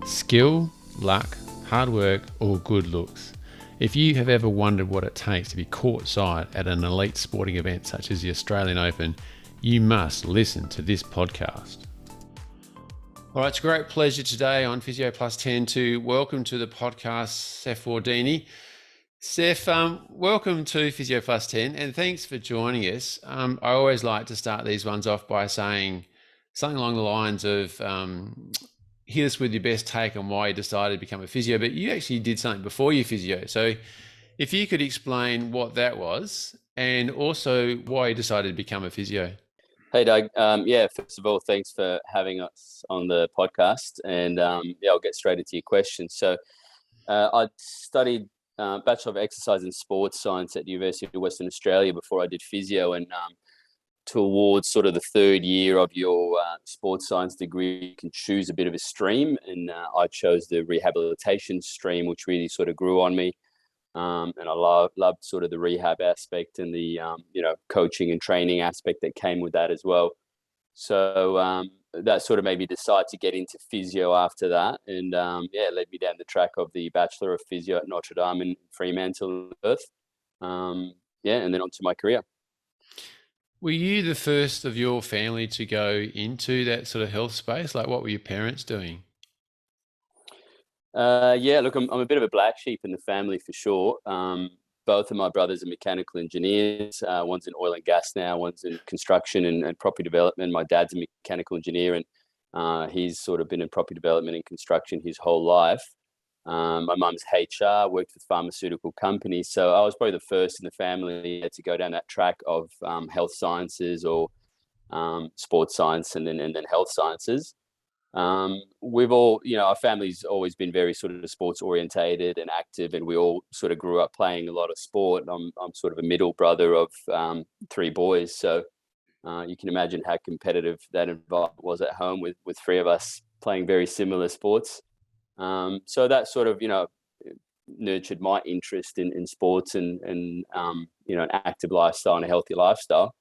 Skill, luck, hard work, or good looks. If you have ever wondered what it takes to be courtside at an elite sporting event such as the Australian Open, you must listen to this podcast. All right, it's a great pleasure today on Physio+10 to welcome to the podcast Seif Wardini. Seif, welcome to Physio+10 and thanks for joining us. I always like to start these ones off by saying something along the lines of hit us with your best take on why you decided to become a physio, but you actually did something before you physio. So if you could explain what that was and also why you decided to become a physio. Hey, Doug. First of all, thanks for having us on the podcast. And I'll get straight into your question. So I studied Bachelor of Exercise and Sports Science at the University of Western Australia before I did physio. And towards sort of the third year of your sports science degree, you can choose a bit of a stream. And I chose the rehabilitation stream, which really sort of grew on me. And I loved sort of the rehab aspect and the, coaching and training aspect that came with that as well. So that sort of made me decide to get into physio after that. And led me down the track of the Bachelor of Physio at Notre Dame in Fremantle, Perth. And then on to my career. Were you the first of your family to go into that sort of health space? Like, what were your parents doing? Look, I'm a bit of a black sheep in the family for sure. Both of my brothers are mechanical engineers. One's in oil and gas now, one's in construction and property development. My dad's a mechanical engineer and he's sort of been in property development and construction his whole life. My mum's HR, worked with pharmaceutical companies. So I was probably the first in the family to go down that track of health sciences or sports science and then health sciences. We've all, our family's always been very sort of sports orientated and active, and we all sort of grew up playing a lot of sport. I'm sort of a middle brother of three boys. So you can imagine how competitive that environment was at home with three of us playing very similar sports. So that sort of, nurtured my interest in sports and an active lifestyle and a healthy lifestyle.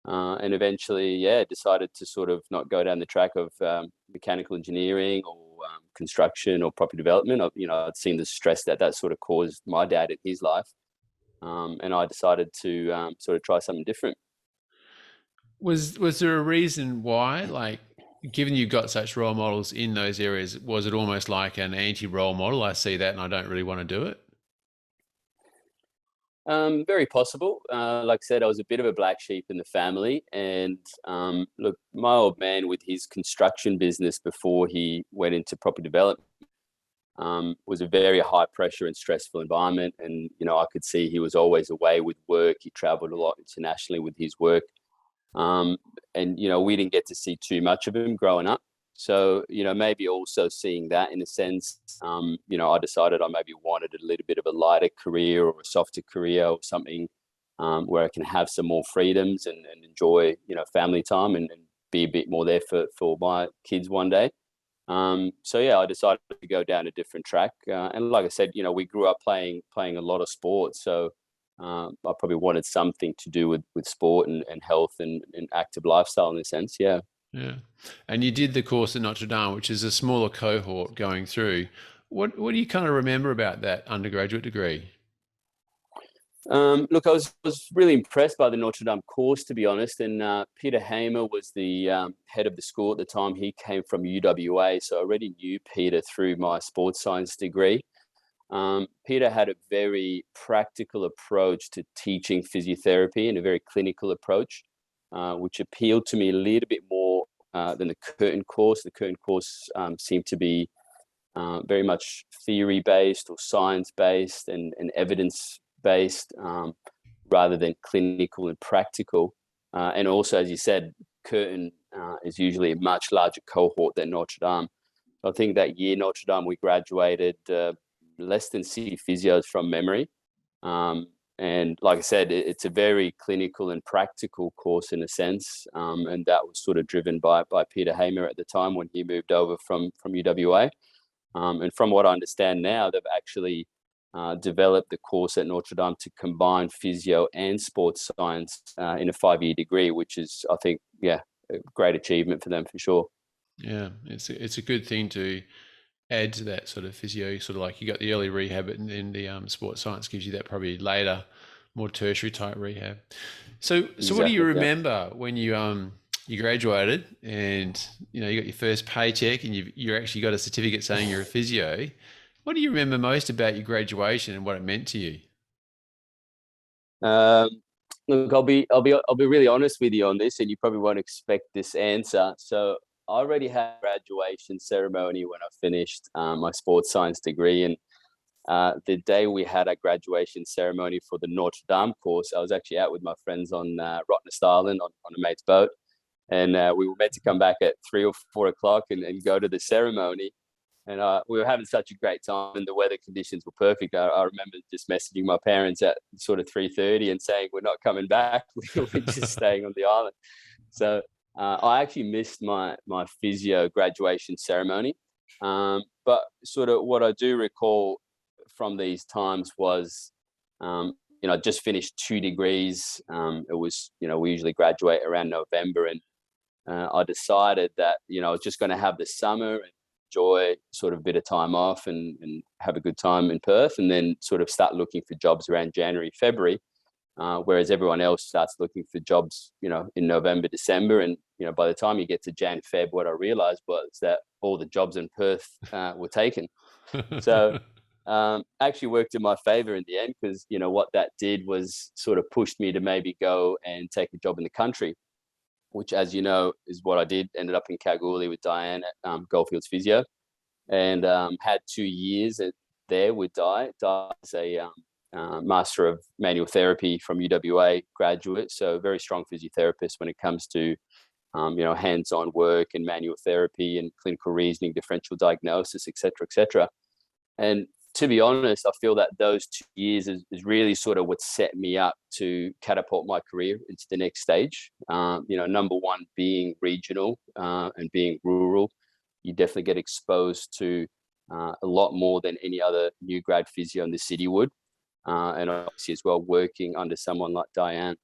And eventually, decided to sort of not go down the track of mechanical engineering or construction or property development. I'd seen the stress that sort of caused my dad in his life. And I decided to sort of try something different. Was there a reason why, like, given you got such role models in those areas, was it almost like an anti-role model? I see that and I don't really want to do it. Very possible. Like I said, I was a bit of a black sheep in the family, and look, my old man with his construction business before he went into property development was a very high pressure and stressful environment. And, I could see he was always away with work. He traveled a lot internationally with his work. And, we didn't get to see too much of him growing up. So, maybe also seeing that in a sense, I decided I maybe wanted a little bit of a lighter career or a softer career or something where I can have some more freedoms and enjoy, family time and be a bit more there for my kids one day. I decided to go down a different track. And like I said, we grew up playing a lot of sports. So I probably wanted something to do with sport and health and active lifestyle in a sense. Yeah. Yeah. And you did the course at Notre Dame, which is a smaller cohort going through. What do you kind of remember about that undergraduate degree? Look, I was really impressed by the Notre Dame course, to be honest. And Peter Hamer was the head of the school at the time. He came from UWA, so I already knew Peter through my sports science degree. Peter had a very practical approach to teaching physiotherapy and a very clinical approach, which appealed to me a little bit more than the Curtin course. The Curtin course seemed to be very much theory-based or science-based and evidence-based rather than clinical and practical. And also, as you said, Curtin is usually a much larger cohort than Notre Dame. I think that year, Notre Dame, we graduated less than 60 physios from memory. And like I said, it's a very clinical and practical course in a sense. And that was sort of driven by Peter Hamer at the time when he moved over from UWA. And from what I understand now, they've actually developed the course at Notre Dame to combine physio and sports science in a 5-year degree, which is, I think, a great achievement for them for sure. Yeah, it's a good thing to add to that sort of physio, sort of like you got the early rehab, and then the sports science gives you that probably later, more tertiary type rehab. So what do you Exactly. Yeah. remember when you graduated and you got your first paycheck and you actually got a certificate saying you're a physio? What do you remember most about your graduation and what it meant to you? Um, Look, I'll be really honest with you on this, and you probably won't expect this answer. So I already had a graduation ceremony when I finished my sports science degree, and the day we had a graduation ceremony for the Notre Dame course, I was actually out with my friends on Rottnest Island on a mate's boat, and we were meant to come back at 3 or 4 o'clock and go to the ceremony. And we were having such a great time, and the weather conditions were perfect. I remember just messaging my parents at sort of 3:30 and saying, "We're not coming back. We're just staying on the island." So I actually missed my physio graduation ceremony. But sort of what I do recall from these times was, I just finished 2 degrees. It was, we usually graduate around November, and I decided that, I was just going to have the summer and enjoy sort of a bit of time off and have a good time in Perth, and then sort of start looking for jobs around January, February, whereas everyone else starts looking for jobs, in November, December. And, by the time you get to Jan, Feb, what I realized was that all the jobs in Perth were taken. So actually worked in my favor in the end, because, what that did was sort of pushed me to maybe go and take a job in the country, which, as you know, is what I did. Ended up in Kalgoorlie with Diane at Goldfields Physio, and had 2 years there with Di. Di is a Master of Manual Therapy from UWA graduate, so very strong physiotherapist when it comes to hands-on work and manual therapy and clinical reasoning, differential diagnosis, etc., etc. And to be honest, I feel that those 2 years is really sort of what set me up to catapult my career into the next stage. Number one, being regional and being rural, you definitely get exposed to a lot more than any other new grad physio in the city would. And obviously as well, working under someone like Diane.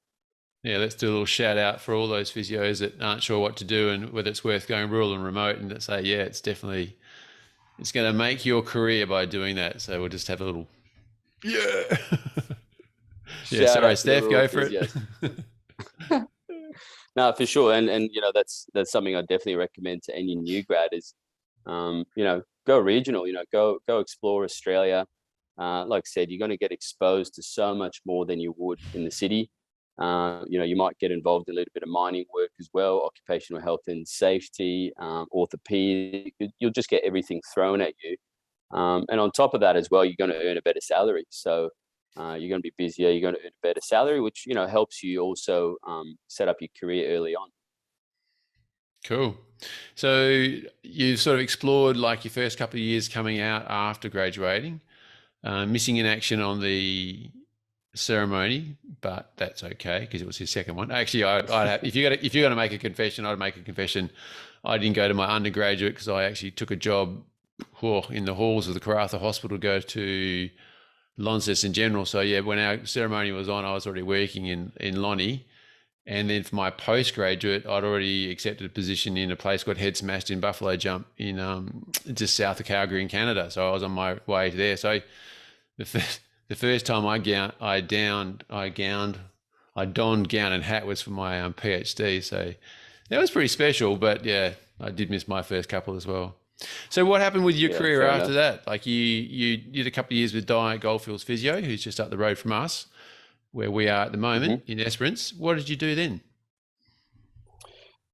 Yeah, let's do a little shout out for all those physios that aren't sure what to do and whether it's worth going rural and remote, and that say, yeah, it's going to make your career by doing that. So we'll just have a little, yeah. Yeah, Shout sorry, out to the Steph, rural go for physios. it. No, for sure. And that's something I definitely recommend to any new grad is, go regional, go explore Australia. Like I said, you're going to get exposed to so much more than you would in the city. You might get involved in a little bit of mining work as well, occupational health and safety, orthopedic. You'll just get everything thrown at you. And on top of that as well, you're going to earn a better salary. So you're going to be busier, you're going to earn a better salary, which, helps you also set up your career early on. Cool. So you've sort of explored like your first couple of years coming out after graduating, missing in action on the ceremony, but that's okay because it was his second one. Actually, I'd have, if you're going to make a confession, I'd make a confession. I didn't go to my undergraduate because I actually took a job in the halls of the Karratha Hospital to go to Launceston General. So yeah, when our ceremony was on, I was already working in Lonnie. And then for my postgraduate, I'd already accepted a position in a place called Head Smashed in Buffalo Jump in just south of Calgary in Canada. So I was on my way to there. So the first time I donned gown and hat was for my PhD. So that was pretty special. But yeah, I did miss my first couple as well. So what happened with your career after that? Like you did a couple of years with Di at Goldfields Physio, who's just up the road from us, where we are at the moment in Esperance. What did you do then?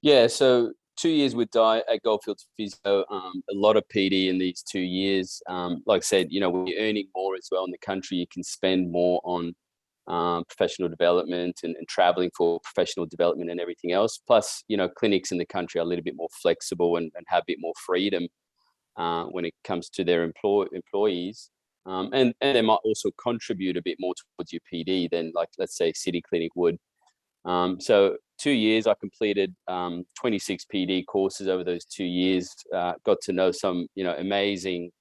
Yeah, so 2 years with Di at Goldfields Physio, a lot of PD in these 2 years. Like I said, when you're earning more as well in the country, you can spend more on professional development and traveling for professional development and everything else. Plus, clinics in the country are a little bit more flexible and have a bit more freedom when it comes to their employees. And they might also contribute a bit more towards your PD than, like, let's say, City Clinic would. So 2 years, I completed 26 PD courses over those 2 years. Got to know some, amazing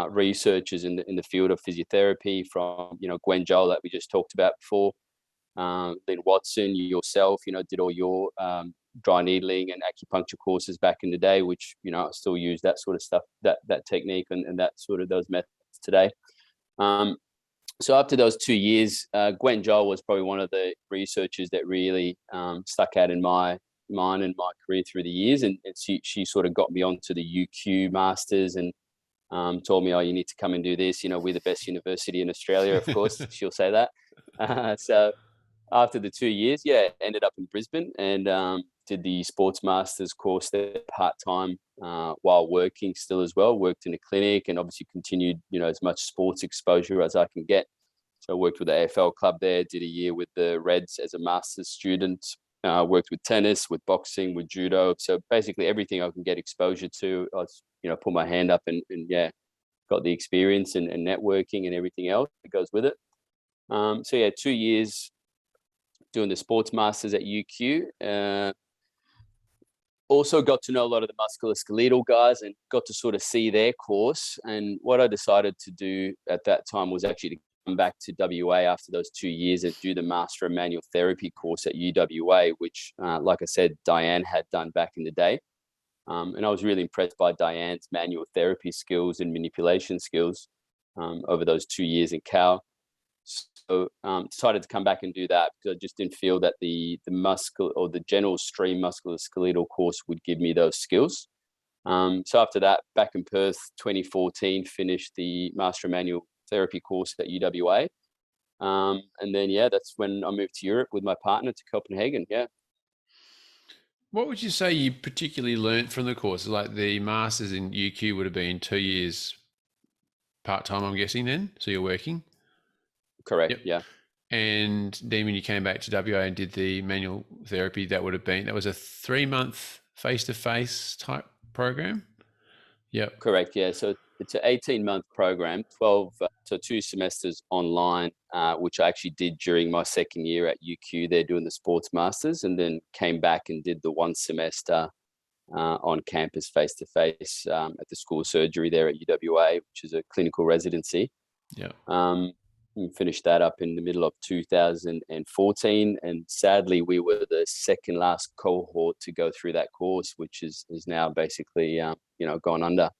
researchers in the field of physiotherapy, from Gwen Joel that we just talked about before. Then Watson, yourself, did all your dry needling and acupuncture courses back in the day, which, I still use that sort of stuff, that technique and that sort of those methods today. So after those 2 years, Gwen Joel was probably one of the researchers that really stuck out in my mind and my career through the years. And she sort of got me onto the UQ Masters and told me, oh, you need to come and do this. We're the best university in Australia, of course. She'll say that. So after the 2 years, ended up in Brisbane and did the Sports Masters course there part-time while working still as well. Worked in a clinic and obviously continued, as much sports exposure as I can get. So I worked with the AFL club there, did a year with the Reds as a master's student, worked with tennis, with boxing, with judo. So basically everything I can get exposure to, I was, put my hand up and got the experience and networking and everything else that goes with it. 2 years doing the Sports Masters at UQ. Also got to know a lot of the musculoskeletal guys and got to sort of see their course. And what I decided to do at that time was actually to come back to WA after those 2 years and do the Master of Manual Therapy course at UWA, which, like I said, Diane had done back in the day. And I was really impressed by Diane's manual therapy skills and manipulation skills over those 2 years in Cal. So decided to come back and do that because I just didn't feel that the muscle or the general stream musculoskeletal course would give me those skills. So after that, back in Perth, 2014, finished the Master of Manual Therapy course at UWA. And then, that's when I moved to Europe with my partner to Copenhagen. What would you say you particularly learnt from the course? Like the Masters in UQ would have been 2 years part-time, I'm guessing then? So you're working? Correct. Yep. Yeah. And then when you came back to WA and did the manual therapy, that was a 3-month face-to-face type program? Yep. Correct. Yeah. So it's an 18-month program, 12, so 2 semesters online, which I actually did during my second year at UQ. They're doing the Sports Masters, and then came back and did the 1 semester on campus face-to-face at the School of Surgery there at UWA, which is a clinical residency. Yeah. We finished that up in the middle of 2014, and sadly we were the second last cohort to go through that course, which is now basically gone under.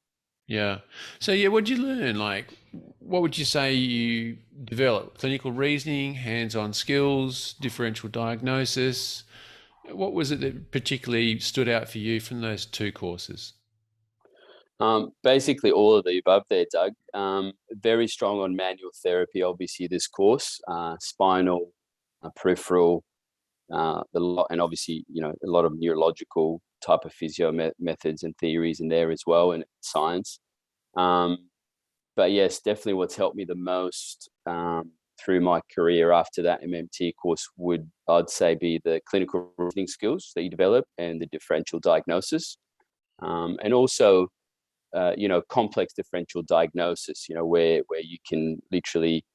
Yeah. So what did you learn? Like, what would you say you developed? Clinical reasoning, hands-on skills, differential diagnosis. What was it that particularly stood out for you from those 2 courses? Basically all of the above there, Doug. Very strong on manual therapy, obviously this course, spinal, peripheral, and obviously, a lot of neurological type of physio methods and theories in there as well, and science. But yes, definitely what's helped me the most through my career after that MMT course would, I'd say, be the clinical reasoning skills that you develop and the differential diagnosis. And also, complex differential diagnosis, where you can literally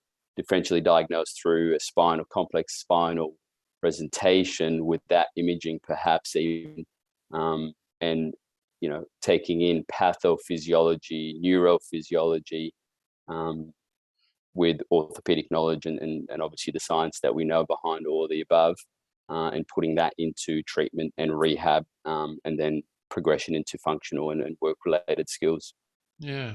differentially diagnose through a complex spinal presentation with that imaging perhaps even, and, taking in pathophysiology, neurophysiology, with orthopedic knowledge and obviously the science that we know behind all of the above, and putting that into treatment and rehab, and then progression into functional and work-related skills. Yeah.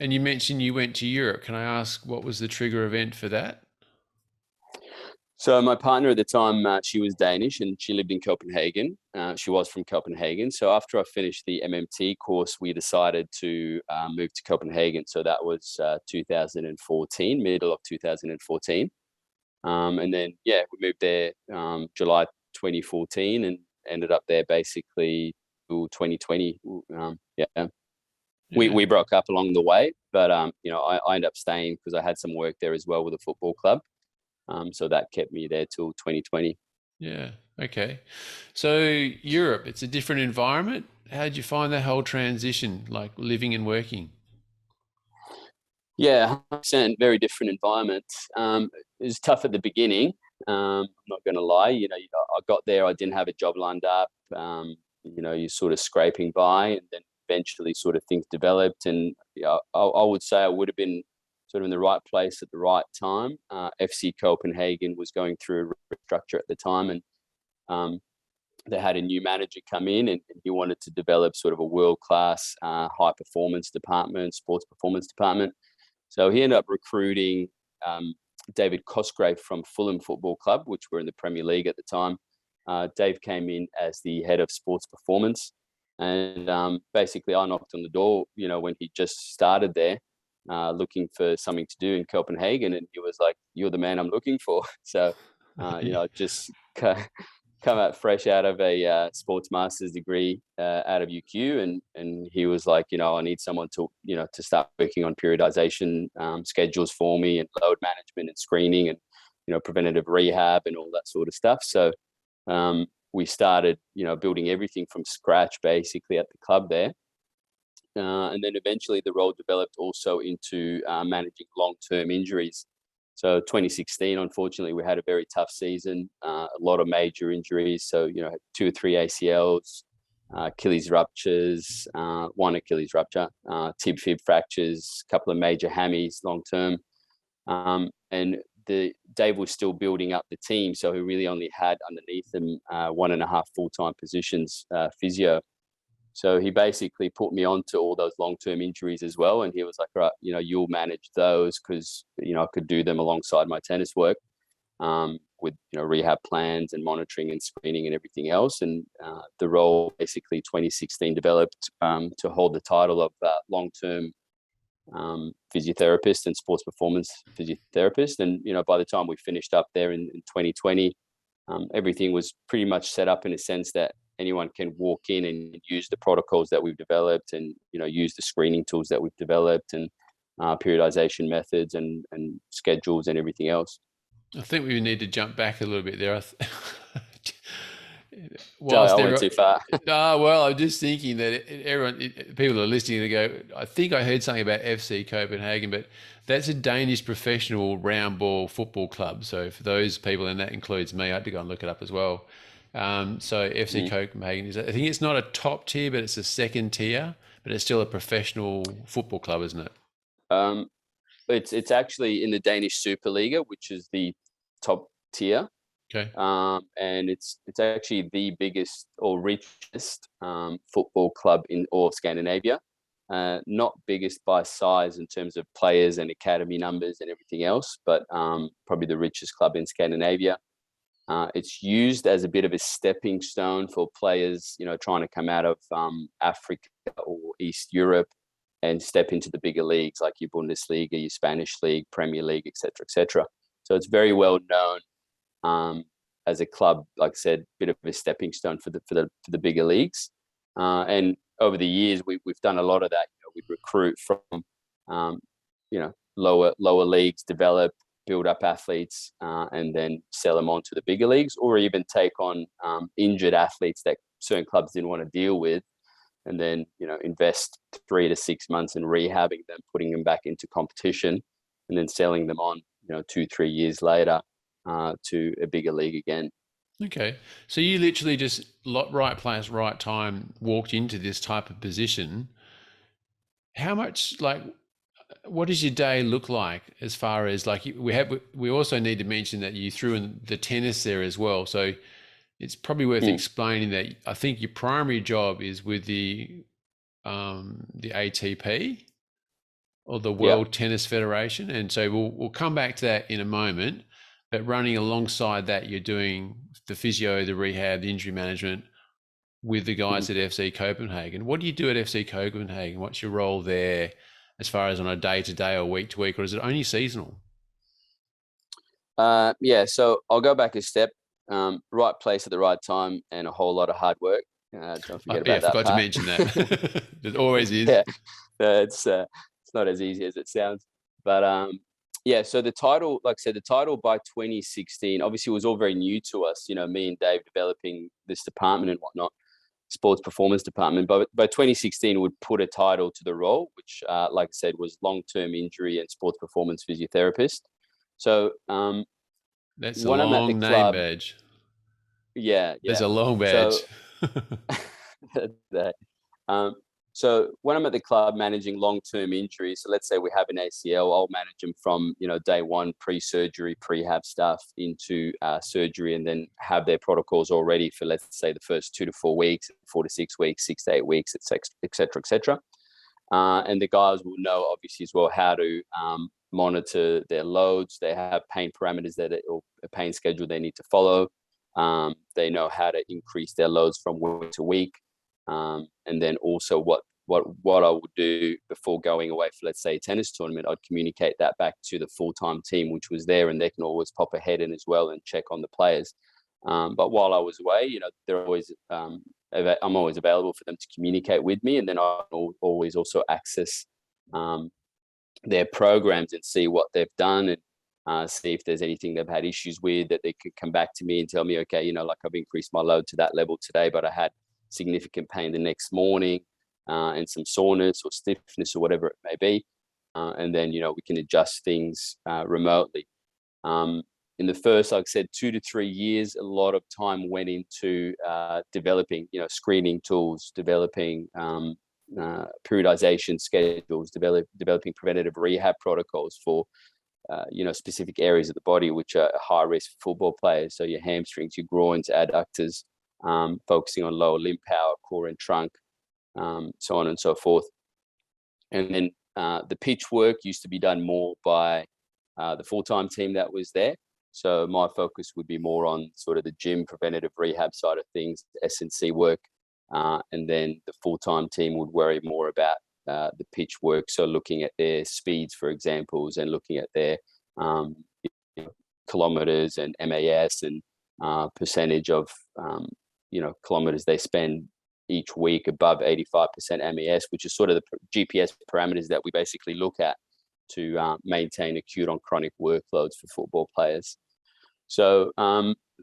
And you mentioned you went to Europe. Can I ask what was the trigger event for that? So my partner at the time, she was Danish and she lived in Copenhagen. She was from Copenhagen. So after I finished the MMT course, we decided to move to Copenhagen. So that was 2014, middle of 2014. And then, we moved there July 2014 and ended up there basically 2020. We broke up along the way, but I ended up staying because I had some work there as well with a football club. So that kept me there till 2020. Yeah. Okay. So Europe, it's a different environment. How did you find that whole transition, like living and working? Yeah, 100%, very different environment. It was tough at the beginning. I'm not going to lie. I got there, I didn't have a job lined up. You're sort of scraping by, and then eventually sort of things developed. And I would say I would have been sort of in the right place at the right time. FC Copenhagen was going through a restructure at the time, and they had a new manager come in, and he wanted to develop sort of a world-class high performance department, sports performance department. So he ended up recruiting David Cosgrave from Fulham Football Club, which were in the Premier League at the time. Dave came in as the head of sports performance. And basically I knocked on the door, when he just started there, looking for something to do in Copenhagen. And he was like, "You're the man I'm looking for." So, just come out fresh out of a sports master's degree out of UQ, and he was like, "I need someone to start working on periodization schedules for me, and load management and screening, and preventative rehab and all that sort of stuff." So we started building everything from scratch basically at the club there, and then eventually the role developed also into managing long-term injuries. So 2016, unfortunately, we had a very tough season, a lot of major injuries. So, 2 or 3 ACLs, Achilles ruptures, one Achilles rupture, tib fib fractures, a couple of major hammies long-term. And Dave was still building up the team. So he really only had underneath him 1.5 full-time positions, physio. So he basically put me on to all those long-term injuries as well. And he was like, "Right, you'll manage those," because, I could do them alongside my tennis work, with, rehab plans and monitoring and screening and everything else. And the role basically 2016 developed to hold the title of long-term physiotherapist and sports performance physiotherapist. And, by the time we finished up there in 2020, everything was pretty much set up in a sense that anyone can walk in and use the protocols that we've developed, and use the screening tools that we've developed, and periodization methods and schedules and everything else. I think we need to jump back a little bit there. I went too far. Well, I'm just thinking that people are listening to go, I think I heard something about FC Copenhagen, but that's a Danish professional round ball football club. So for those people, and that includes me, I had to go and look it up as well. So FC Copenhagen I think it's not a top tier, but it's a second tier, but it's still a professional football club, isn't it? It's actually in the Danish Superliga, which is the top tier. Okay. And it's actually the biggest or richest football club in all of Scandinavia. Not biggest by size in terms of players and academy numbers and everything else, but probably the richest club in Scandinavia. It's used as a bit of a stepping stone for players, trying to come out of Africa or East Europe and step into the bigger leagues like your Bundesliga, your Spanish league, Premier League, etc., etc. So it's very well known as a club, like I said, bit of a stepping stone for the bigger leagues. And over the years, we've done a lot of that. We recruit from lower leagues, develop, build up athletes, and then sell them on to the bigger leagues, or even take on injured athletes that certain clubs didn't want to deal with, and then invest 3 to 6 months in rehabbing them, putting them back into competition, and then selling them on 2-3 years later to a bigger league again. Okay, so you literally just right place, right time, walked into this type of position. How much, what does your day look like as far as we also need to mention that you threw in the tennis there as well. So it's probably worth explaining that I think your primary job is with the ATP or the World Tennis Federation. And so we'll come back to that in a moment, but running alongside that, you're doing the physio, the rehab, the injury management with the guys at FC Copenhagen. What do you do at FC Copenhagen? What's your role there as far as on a day-to-day or week-to-week, or is it only seasonal? So I'll go back a step. Right place at the right time and a whole lot of hard work. Don't forget about that. I forgot to mention that. It always is. Yeah, it's not as easy as it sounds. But so the title, like I said, the title by 2016 obviously was all very new to us. Me and Dave developing this department and whatnot, sports performance department. But by 2016, would put a title to the role, which, like I said, was long-term injury and sports performance physiotherapist. So that's a long name badge. Yeah. There's a long badge. So, So when I'm at the club managing long-term injuries, so let's say we have an ACL, I'll manage them from, day one, pre-surgery, prehab stuff into surgery, and then have their protocols all ready for, let's say, the first 2 to 4 weeks, 4 to 6 weeks, 6 to 8 weeks, et cetera, et cetera. And the guys will know, obviously, as well, how to monitor their loads. They have pain parameters or a pain schedule they need to follow. They know how to increase their loads from week to week. And then also what I would do before going away for, let's say, a tennis tournament, I'd communicate that back to the full-time team, which was there, and they can always pop a head in as well and check on the players. But while I was away, they're always, I'm always available for them to communicate with me, and then I'll always also access their programs and see what they've done, and see if there's anything they've had issues with, that they could come back to me and tell me, okay, like I've increased my load to that level today, but I had significant pain the next morning, and some soreness or stiffness or whatever it may be. And then, we can adjust things remotely. In the first, like I said, 2 to 3 years, a lot of time went into developing, screening tools, developing periodization schedules, developing preventative rehab protocols for, specific areas of the body, which are high risk for football players. So your hamstrings, your groins, adductors, focusing on lower limb power, core and trunk, so on and so forth. And then the pitch work used to be done more by the full-time team that was there. So my focus would be more on sort of the gym preventative rehab side of things, S&C work. And then the full-time team would worry more about the pitch work. So looking at their speeds, for examples, and looking at their kilometers and MAS and percentage of, kilometers they spend each week above 85% MAS, which is sort of the GPS parameters that we basically look at to maintain acute on chronic workloads for football players. So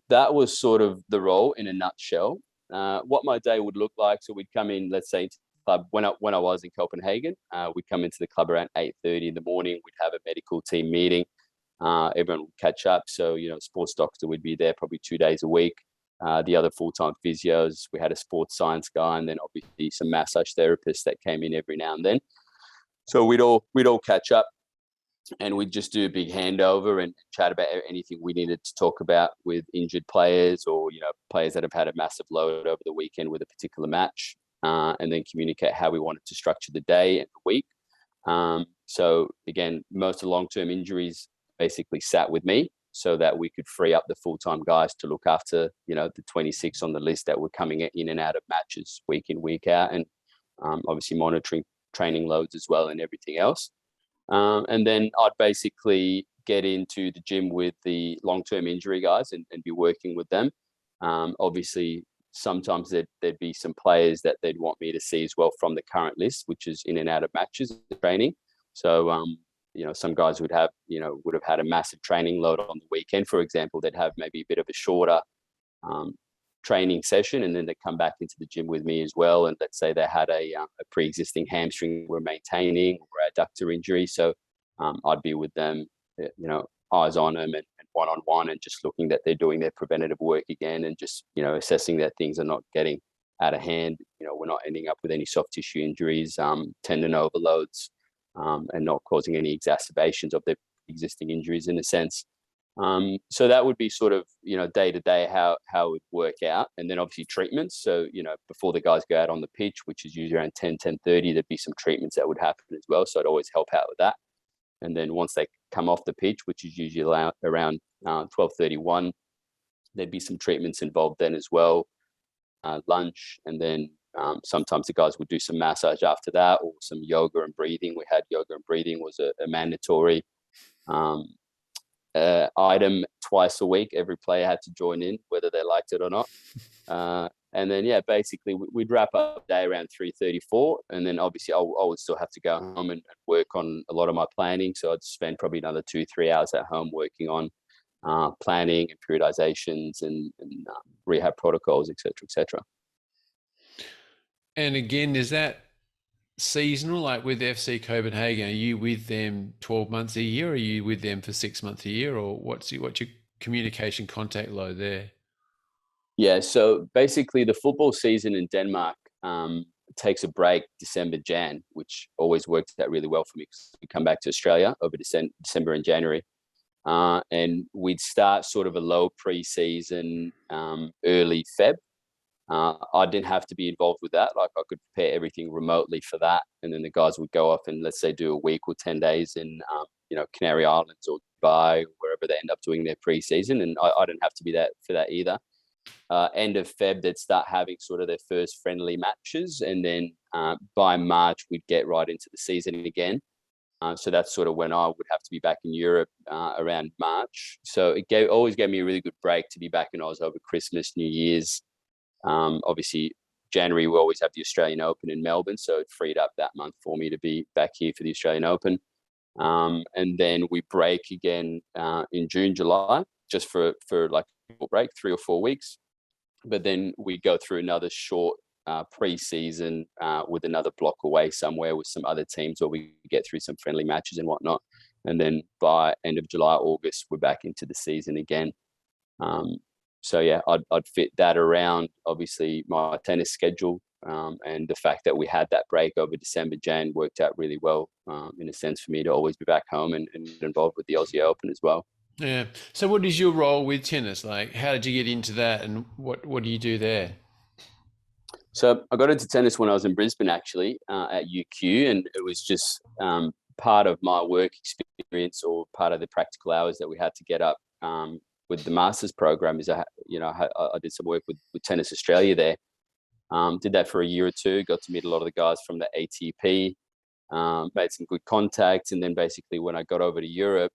that was sort of the role in a nutshell. What my day would look like, so we'd come in, let's say, into the club when I was in Copenhagen. We'd come into the club around 8:30 in the morning. We'd have a medical team meeting. Everyone would catch up. So, sports doctor would be there probably 2 days a week. The other full-time physios, we had a sports science guy, and then obviously some massage therapists that came in every now and then. So we'd all catch up, and we'd just do a big handover and chat about anything we needed to talk about with injured players, or players that have had a massive load over the weekend with a particular match, and then communicate how we wanted to structure the day and the week. So again, most of the long-term injuries basically sat with me, so that we could free up the full-time guys to look after, the 26 on the list that were coming in and out of matches week in, week out, and obviously monitoring training loads as well and everything else. And then I'd basically get into the gym with the long-term injury guys and be working with them. Obviously, sometimes there'd be some players that they'd want me to see as well from the current list, which is in and out of matches training. So, some guys would have had a massive training load on the weekend, for example. They'd have maybe a bit of a shorter training session, and then they'd come back into the gym with me as well. And let's say they had a pre-existing hamstring we're maintaining, or adductor injury. So I'd be with them, eyes on them and one-on-one, and just looking that they're doing their preventative work again, and just, assessing that things are not getting out of hand. We're not ending up with any soft tissue injuries, tendon overloads, and not causing any exacerbations of their existing injuries in a sense. So that would be sort of, day to day how it would work out. And then obviously treatments. So, before the guys go out on the pitch, which is usually around 10:30, there'd be some treatments that would happen as well. So I'd always help out with that. And then once they come off the pitch, which is usually around 12:31, there'd be some treatments involved then as well, lunch. And then sometimes the guys would do some massage after that, or some yoga and breathing. We had yoga and breathing was a mandatory item twice a week. Every player had to join in, whether they liked it or not. And then, basically we'd wrap up the day around 3:34. And then obviously I would still have to go home and work on a lot of my planning. So I'd spend probably another 2-3 hours at home working on planning and periodizations and rehab protocols, et cetera, et cetera. And again, is that seasonal? Like with FC Copenhagen, are you with them 12 months a year? Or are you with them for 6 months a year? Or what's your communication contact load there? Yeah, so basically the football season in Denmark, takes a break December, Jan, which always worked out really well for me because we come back to Australia over December and January. And we'd start sort of a low pre-season, early Feb. I didn't have to be involved with that. Like, I could prepare everything remotely for that. And then the guys would go off and, let's say, do a week or 10 days in, Canary Islands or Dubai, or wherever they end up doing their pre-season. And I didn't have to be that for that either. End of Feb, they'd start having sort of their first friendly matches. And then by March, we'd get right into the season again. So that's sort of when I would have to be back in Europe around March. So it always gave me a really good break to be back in Oz over Christmas, New Year's. Obviously, January, we always have the Australian Open in Melbourne. So it freed up that month for me to be back here for the Australian Open. And then we break again in June, July, just for like a break, 3 or 4 weeks. But then we go through another short pre-season with another block away somewhere with some other teams where we get through some friendly matches and whatnot. And then by end of July, August, we're back into the season again. So yeah, I'd fit that around obviously my tennis schedule, and the fact that we had that break over December, Jan worked out really well in a sense for me to always be back home and involved with the Aussie Open as well. Yeah. So what is your role with tennis? Like, how did you get into that, and what do you do there? So I got into tennis when I was in Brisbane, actually, at UQ, and it was just part of my work experience, or part of the practical hours that we had to get up with the master's program. Is I did some work with Tennis Australia there. Did that for a year or two. Got to meet a lot of the guys from the ATP. Made some good contacts, and then basically when I got over to Europe,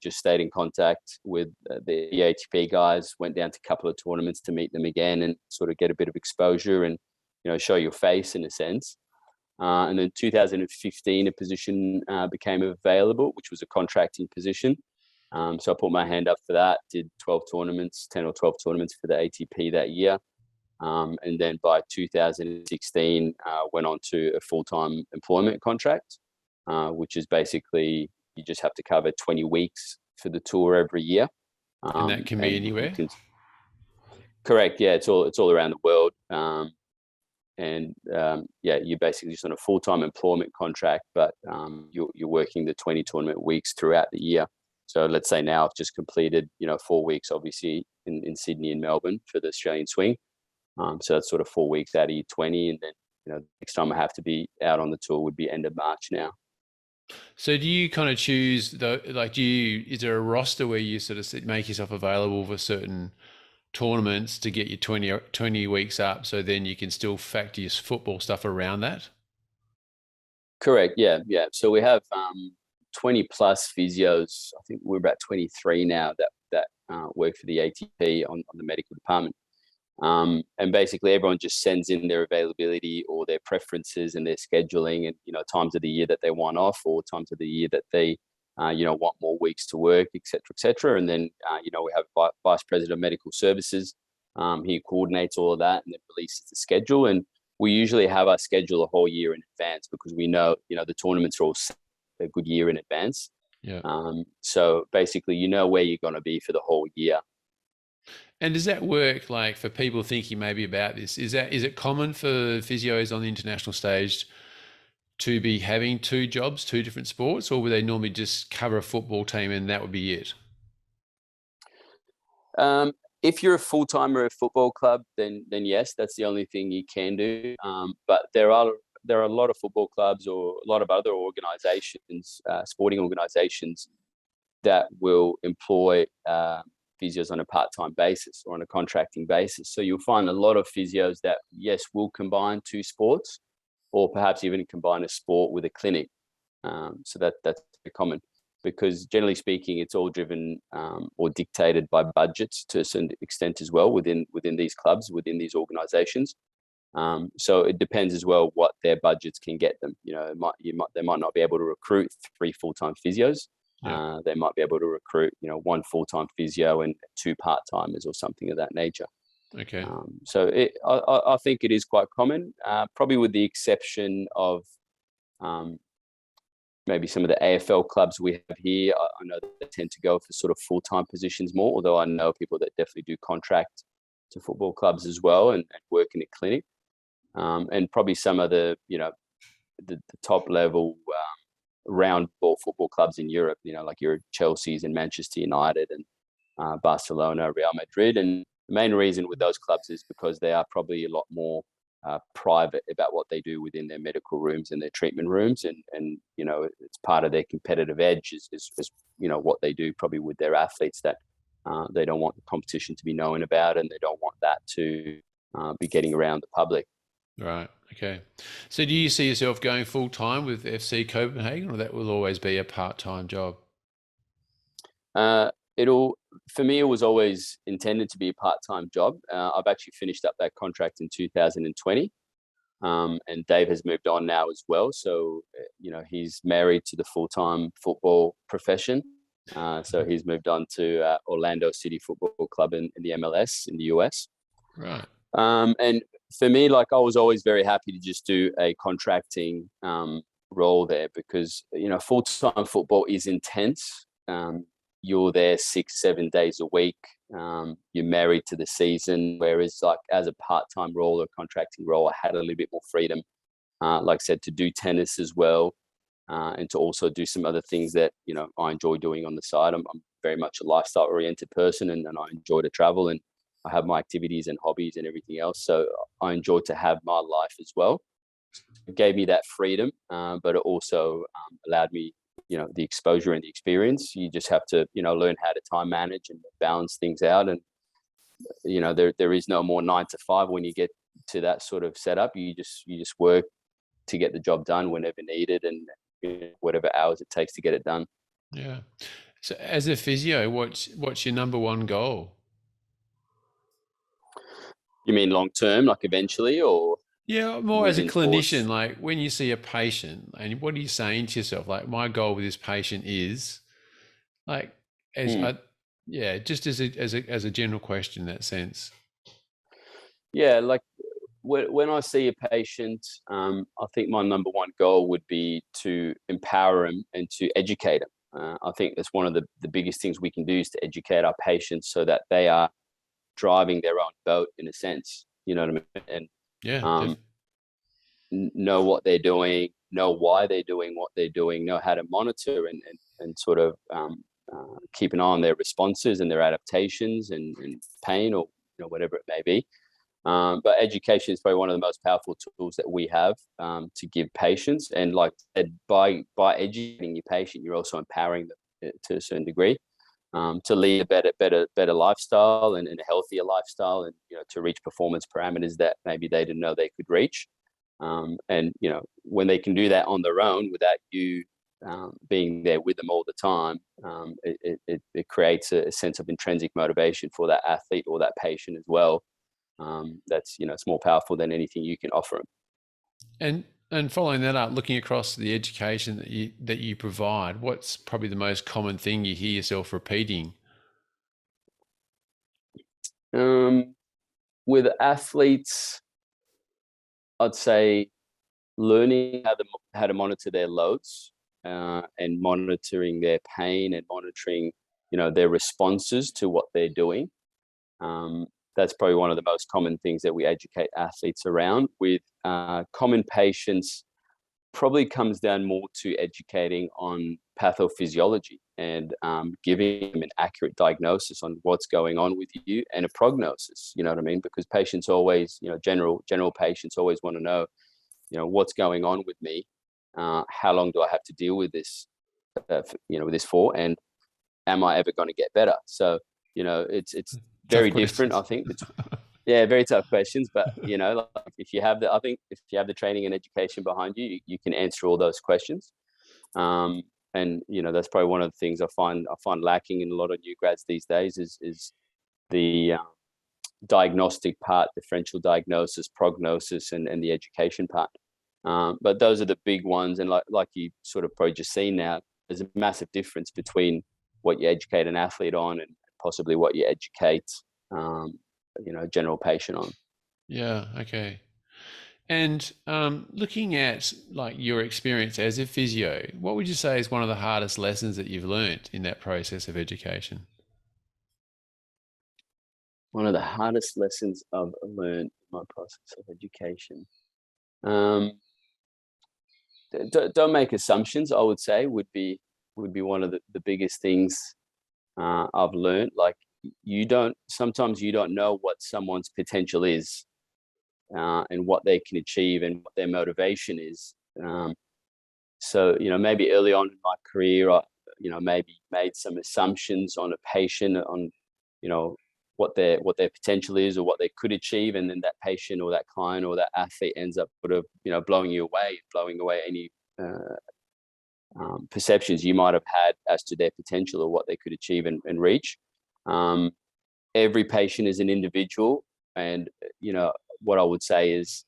just stayed in contact with the ATP guys. Went down to a couple of tournaments to meet them again and sort of get a bit of exposure and show your face in a sense. And then 2015, a position became available, which was a contracting position. So I put my hand up for that. Did 10 or 12 tournaments for the ATP that year. And then by 2016, went on to a full-time employment contract, which is basically you just have to cover 20 weeks for the tour every year. And that can be anywhere? Correct. Yeah, it's all around the world. You're basically just on a full-time employment contract, but you're working the 20 tournament weeks throughout the year. So let's say now I've just completed 4 weeks, obviously in Sydney and Melbourne for the Australian swing. So that's sort of 4 weeks out of your 20. And then, next time I have to be out on the tour would be end of March now. So do you kind of choose is there a roster where you sort of make yourself available for certain tournaments to get your 20 weeks up, so then you can still factor your football stuff around that? Correct. Yeah. So we have 20 plus physios. I think we're about 23 now that work for the ATP on the medical department. And basically everyone just sends in their availability or their preferences and their scheduling and, times of the year that they want off, or times of the year that they, want more weeks to work, et cetera, et cetera. And then, we have Vice President of Medical Services. He coordinates all of that and then releases the schedule. And we usually have our schedule a whole year in advance because we know, the tournaments are all set a good year in advance. Yeah. So basically, where you're going to be for the whole year. And does that work, like, for people thinking maybe about this? Is it common for physios on the international stage to be having 2 jobs, 2 different sports, or would they normally just cover a football team and that would be it? If you're a full-timer at a football club, then yes, that's the only thing you can do. But there are a lot of football clubs or a lot of other organizations, sporting organizations, that will employ physios on a part-time basis or on a contracting basis. So you'll find a lot of physios that, yes, will combine 2 sports, or perhaps even combine a sport with a clinic. So that's very common, because generally speaking, it's all driven or dictated by budgets to a certain extent as well within these clubs, within these organizations. So it depends as well what their budgets can get them. They might not be able to recruit 3 full-time physios. Yeah. They might be able to recruit, 1 full-time physio and 2 part-timers or something of that nature. Okay. So I think it is quite common, probably with the exception of maybe some of the AFL clubs we have here. I know that they tend to go for sort of full-time positions more, although I know people that definitely do contract to football clubs as well and work in a clinic. and probably some of the the top level round ball football clubs in Europe, like your Chelsea's and Manchester United and Barcelona, Real Madrid. And the main reason with those clubs is because they are probably a lot more private about what they do within their medical rooms and their treatment rooms. And it's part of their competitive edge is what they do probably with their athletes, that they don't want the competition to be known about, and they don't want that to be getting around the public. Right. Okay. So do you see yourself going full time with FC Copenhagen, or that will always be a part-time job? For me, it was always intended to be a part-time job. I've actually finished up that contract in 2020. And Dave has moved on now as well. So, he's married to the full-time football profession. So he's moved on to Orlando City Football Club in the MLS in the US. Right. And for me, like, I was always very happy to just do a contracting role there, because, full-time football is intense. You're there 6-7 days a week. You're married to the season, whereas like as a part-time role or contracting role, I had a little bit more freedom, like I said, to do tennis as well, and to also do some other things that I enjoy doing on the side. I'm very much a lifestyle-oriented person, and I enjoy to travel, and I have my activities and hobbies and everything else. So I enjoy to have my life as well. It gave me that freedom, but it also allowed me the exposure and the experience. You just have to learn how to time manage and balance things out. And there is no more 9 to 5 when you get to that sort of setup. You just work to get the job done whenever needed, and whatever hours it takes to get it done. Yeah. So as a physio, what's your number one goal? You mean long term, like eventually, or Yeah, more as a within clinician, sports? like when you see a patient, and what are you saying to yourself? Like, my goal with this patient is, like, as Hmm. I, yeah, just as a general question in that sense. Yeah, like when I see a patient, I think my number one goal would be to empower them and to educate them. I think that's one of the biggest things we can do, is to educate our patients so that they are driving their own boat in a sense. You know what I mean? And Yeah, um, know what they're doing, know why they're doing what they're doing, know how to monitor and sort of keep an eye on their responses and their adaptations and pain, or whatever it may be. But education is probably one of the most powerful tools that we have to give patients. And like I said, by educating your patient, you're also empowering them to a certain degree, to lead a better lifestyle and a healthier lifestyle, and to reach performance parameters that maybe they didn't know they could reach. And when they can do that on their own without you being there with them all the time, it creates a sense of intrinsic motivation for that athlete or that patient as well. That's it's more powerful than anything you can offer them. and following that up, looking across the education that you provide, what's probably the most common thing you hear yourself repeating? With athletes, I'd say learning how to monitor their loads, and monitoring their pain, and monitoring their responses to what they're doing. That's probably one of the most common things that we educate athletes around. With common patients, probably comes down more to educating on pathophysiology, and giving them an accurate diagnosis on what's going on with you, and a prognosis. You know what I mean? Because patients always, general patients always want to know, what's going on with me, how long do I have to deal with this, with this for, and am I ever going to get better? So it's Tough very different, I questions. think. Yeah, very tough questions, but like if you have the training and education behind you, you can answer all those questions. And that's probably one of the things I find lacking in a lot of new grads these days is the diagnostic part, differential diagnosis, prognosis, and the education part. But those are the big ones, and like you sort of probably just seen now, there's a massive difference between what you educate an athlete on and possibly what you educate general patient on. Yeah. Okay. And looking at like your experience as a physio, what would you say is one of the hardest lessons that you've learnt in that process of education? One of the hardest lessons I've learned in my process of education. Um, don't make assumptions, I would say, would be one of the biggest things I've learned. Like, sometimes you don't know what someone's potential is, and what they can achieve and what their motivation is. So, maybe early on in my career, I, maybe made some assumptions on a patient, on, what their potential is or what they could achieve. And then that patient or that client or that athlete ends up sort of, blowing away any perceptions you might have had as to their potential or what they could achieve and reach. Every patient is an individual. And, what I would say is,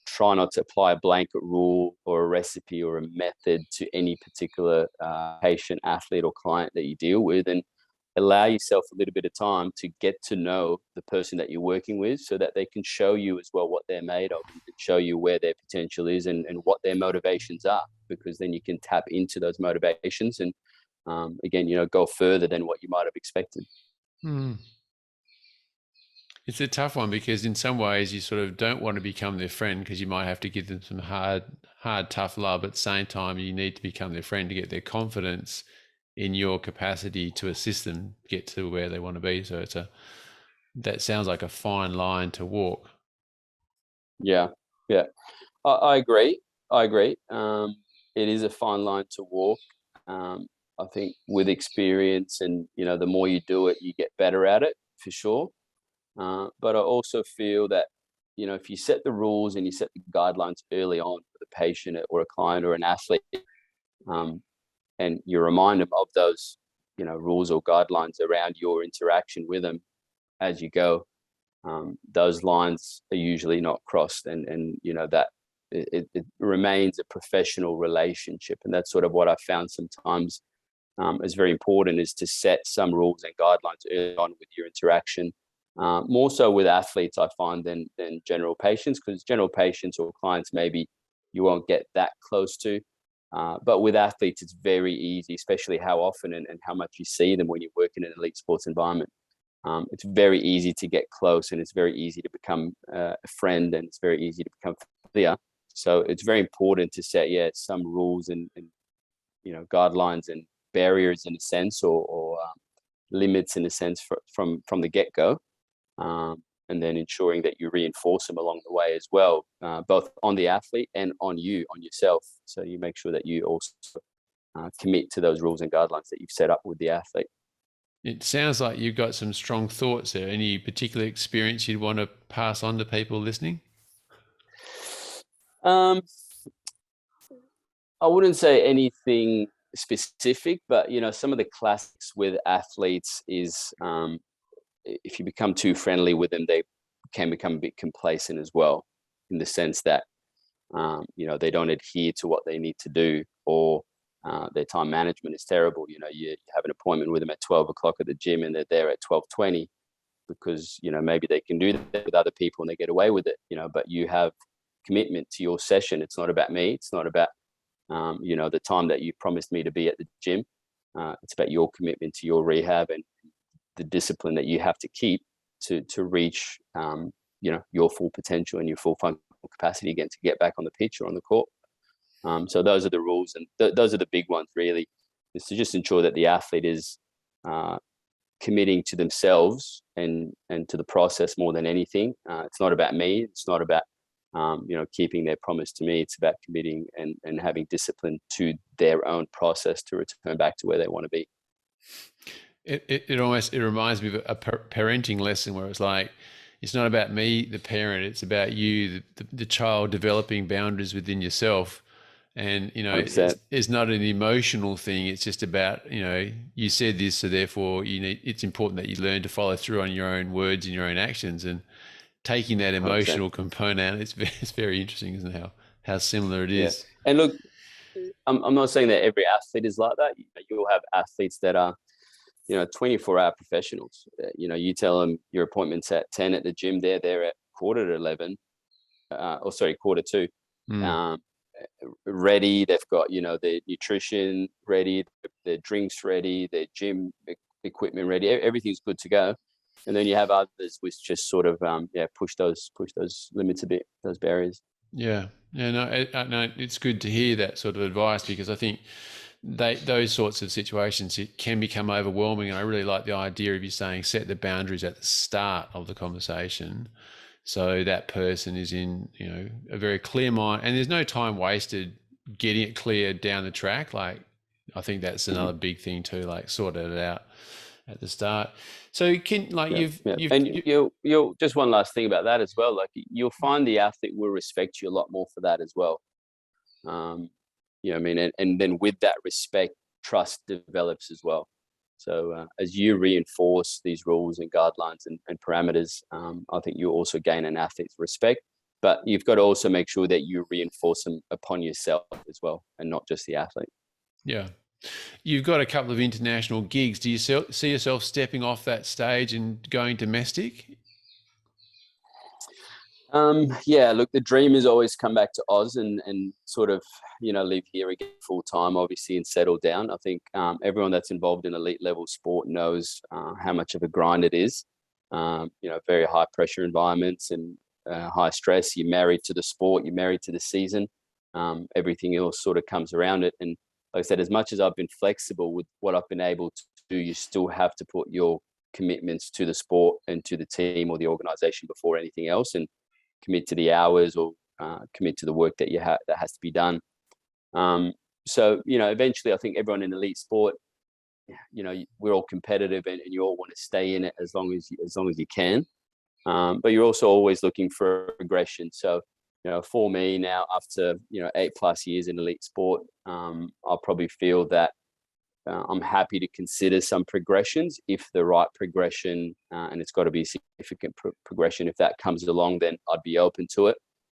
try not to apply a blanket rule or a recipe or a method to any particular patient, athlete, or client that you deal with, and allow yourself a little bit of time to get to know the person that you're working with, so that they can show you as well what they're made of, and show you where their potential is and what their motivations are, because then you can tap into those motivations and, again, go further than what you might have expected. It's a tough one, because in some ways you sort of don't want to become their friend, because you might have to give them some hard, tough love. At the same time, you need to become their friend to get their confidence in your capacity to assist them get to where they want to be. So that sounds like a fine line to walk. Yeah. I agree. It is a fine line to walk. I think with experience and, the more you do it, you get better at it, for sure. But I also feel that, if you set the rules and you set the guidelines early on for the patient or a client or an athlete, and you remind them of those, rules or guidelines around your interaction with them as you go, those lines are usually not crossed, and that it remains a professional relationship. And that's sort of what I found sometimes is very important, is to set some rules and guidelines early on with your interaction. More so with athletes, I find, than general patients, because general patients or clients maybe you won't get that close to. But with athletes, it's very easy, especially how often and how much you see them when you work in an elite sports environment. It's very easy to get close, and it's very easy to become a friend, and it's very easy to become familiar. So it's very important to set, some rules and guidelines and barriers in a sense, or limits in a sense from the get-go. And then ensuring that you reinforce them along the way as well, both on the athlete and on yourself. So you make sure that you also commit to those rules and guidelines that you've set up with the athlete. It sounds like you've got some strong thoughts there. Any particular experience you'd want to pass on to people listening? I wouldn't say anything specific, but some of the classics with athletes is, if you become too friendly with them, they can become a bit complacent as well, in the sense that they don't adhere to what they need to do, or their time management is terrible. You have an appointment with them at 12 o'clock at the gym, and they're there at 12:20, because maybe they can do that with other people and they get away with it. But you have commitment to your session. It's not about me. It's not about the time that you promised me to be at the gym. It's about your commitment to your rehab and the discipline that you have to keep to reach your full potential and your full functional capacity again, to get back on the pitch or on the court. So those are the rules, and those are the big ones, really, is to just ensure that the athlete is committing to themselves and to the process more than anything. It's not about me. It's not about keeping their promise to me. It's about committing and having discipline to their own process to return back to where they want to be. It reminds me of a parenting lesson, where it's like, it's not about me, the parent, it's about you, the child, developing boundaries within yourself. And, it's not an emotional thing. It's just about, you said this, so therefore it's important that you learn to follow through on your own words and your own actions, and taking that emotional 100%. component. It's very interesting, isn't it, how similar it is. And look, I'm not saying that every athlete is like that. You'll have athletes that are, 24-hour professionals. You tell them your appointment's at 10 at the gym, they're there at quarter to 11, quarter to. Ready. They've got, their nutrition ready, their drinks ready, their gym equipment ready. Everything's good to go. And then you have others which just sort of push those limits a bit, those barriers. Yeah. Yeah, no, it's good to hear that sort of advice, because I think those sorts of situations, it can become overwhelming. And I really like the idea of you saying set the boundaries at the start of the conversation, so that person is in, a very clear mind, and there's no time wasted getting it clear down the track. Like, I think that's another big thing too, like sort it out at the start. So Yeah, yeah. And you'll just one last thing about that as well. Like, you'll find the athlete will respect you a lot more for that as well. I mean, and then with that respect, trust develops as well. So as you reinforce these rules and guidelines and parameters, I think you also gain an athlete's respect. But you've got to also make sure that you reinforce them upon yourself as well, and not just the athlete. Yeah. You've got a couple of international gigs. Do you see yourself stepping off that stage and going domestic? Yeah, look, the dream is always come back to Oz and sort of, live here again full time, obviously, and settle down. I think everyone that's involved in elite level sport knows how much of a grind it is. Very high pressure environments and high stress. You're married to the sport, you're married to the season. Everything else sort of comes around it. And like I said, as much as I've been flexible with what I've been able to do, you still have to put your commitments to the sport and to the team or the organization before anything else, and commit to the hours, or commit to the work that that has to be done. So eventually, I think everyone in elite sport, we're all competitive, and you all want to stay in it as long as you can. But you're also always looking for progression. So for me now, after 8+ years in elite sport, I'll probably feel that I'm happy to consider some progressions if the right progression, and it's got to be a significant progression. If that comes along, then I'd be open to it.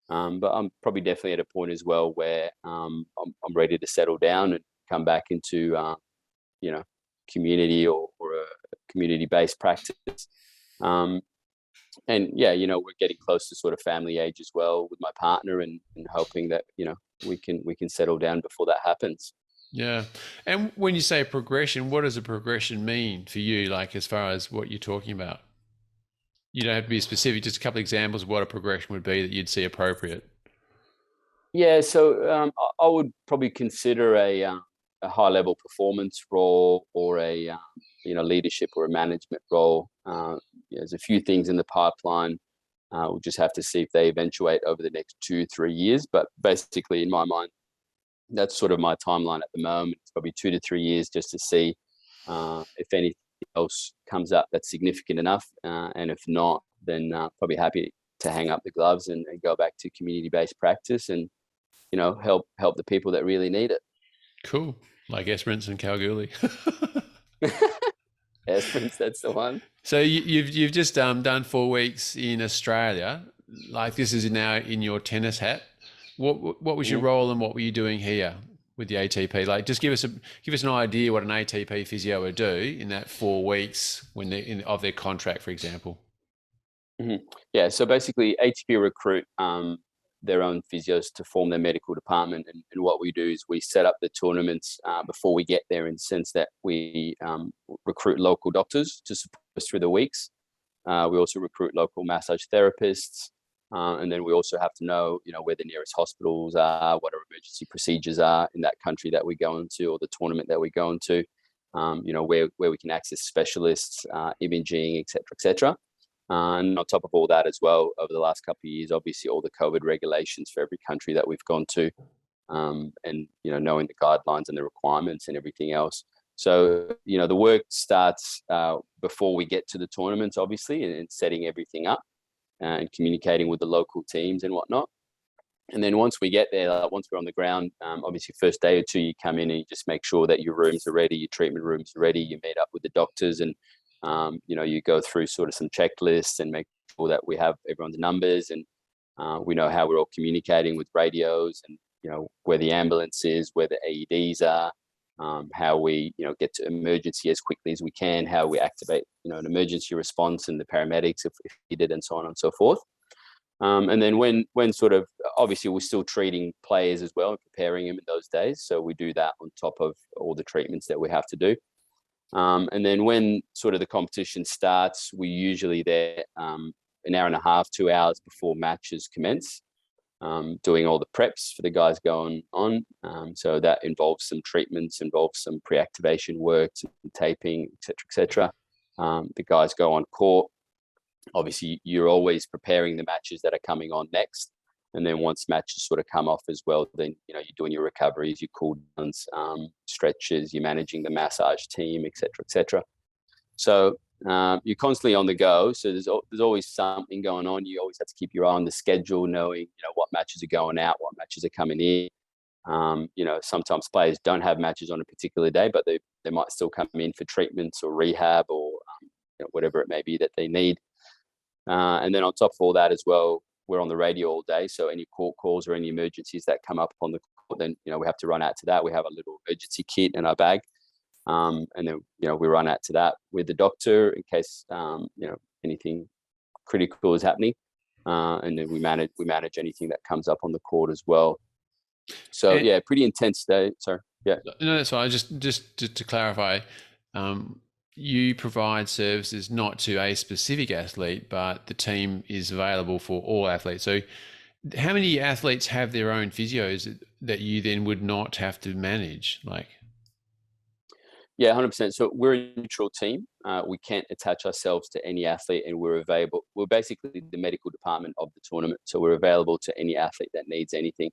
But I'm probably definitely at a point as well where I'm ready to settle down and come back into community or a community-based practice. And yeah, we're getting close to sort of family age as well with my partner, and hoping that we can settle down before that happens. Yeah. And when you say progression, what does a progression mean for you, like as far as what you're talking about? You don't have to be specific, just a couple of examples of what a progression would be that you'd see appropriate. Yeah, so I would probably consider a high level performance role, or a leadership or a management role. There's a few things in the pipeline. We'll just have to see if they eventuate over the next 2-3 years. But basically, in my mind, that's sort of my timeline at the moment. It's probably 2 to 3 years just to see if anything else comes up that's significant enough. And if not, then probably happy to hang up the gloves and go back to community-based practice and help the people that really need it. Cool. Like Esperance and Kalgoorlie. Esperance, that's the one. So you've just done 4 weeks in Australia. Like, this is now in your tennis hat. What was your role, and what were you doing here with the ATP? Like, just give us an idea what an ATP physio would do in that 4 weeks when they're of their contract, for example. Mm-hmm. Yeah, so basically ATP recruit their own physios to form their medical department, and what we do is we set up the tournaments before we get there, in the sense that we recruit local doctors to support us through the weeks. We also recruit local massage therapists, and then we also have to know, where the nearest hospitals are, what our emergency procedures are in that country that we go into, or the tournament that we go into, where we can access specialists, imaging, etc., etc. And on top of all that as well, over the last couple of years, obviously all the COVID regulations for every country that we've gone to, and knowing the guidelines and the requirements and everything else. So the work starts before we get to the tournaments, obviously, and setting everything up and communicating with the local teams and whatnot. And then once we get there, once we're on the ground, obviously first day or two, you come in and you just make sure that your rooms are ready, your treatment rooms are ready, you meet up with the doctors, and you go through sort of some checklists and make sure that we have everyone's numbers, and we know how we're all communicating with radios, and where the ambulance is, where the AEDs are, how we get to emergency as quickly as we can, how we activate an emergency response and the paramedics if needed, and so on and so forth. And then when sort of, obviously we're still treating players as well and preparing them in those days, so we do that on top of all the treatments that we have to do. And then when sort of the competition starts, we're usually there an hour and a half, 2 hours before matches commence. doing all the preps for the guys going on. So that involves some treatments, involves some pre-activation work, some taping, etc. The guys go on court. Obviously, you're always preparing the matches that are coming on next. And then once matches sort of come off as well, then, you know, you're doing your recoveries, your cool downs, stretches, you're managing the massage team, etc. So you're constantly on the go. So there's always something going on. You always have to keep your eye on the schedule, knowing, you know, what matches are going out, what matches are coming in. You know, sometimes players don't have matches on a particular day, but they might still come in for treatments or rehab or you know, whatever it may be that they need. And then on top of all that as well, we're on the radio all day. So any court calls or any emergencies that come up on the court, then, you know, we have to run out to that. We have a little emergency kit in our bag. And then, you know, we run out to that with the doctor in case, you know, anything critical is happening. And then we manage anything that comes up on the court as well. So yeah, pretty intense day. Sorry. Yeah. No, that's fine. Just to clarify, you provide services not to a specific athlete, but the team is available for all athletes. So how many athletes have their own physios that you then would not have to manage? Like, yeah, 100%. So we're a neutral team. We can't attach ourselves to any athlete, and we're available. We're basically the medical department of the tournament. So we're available to any athlete that needs anything.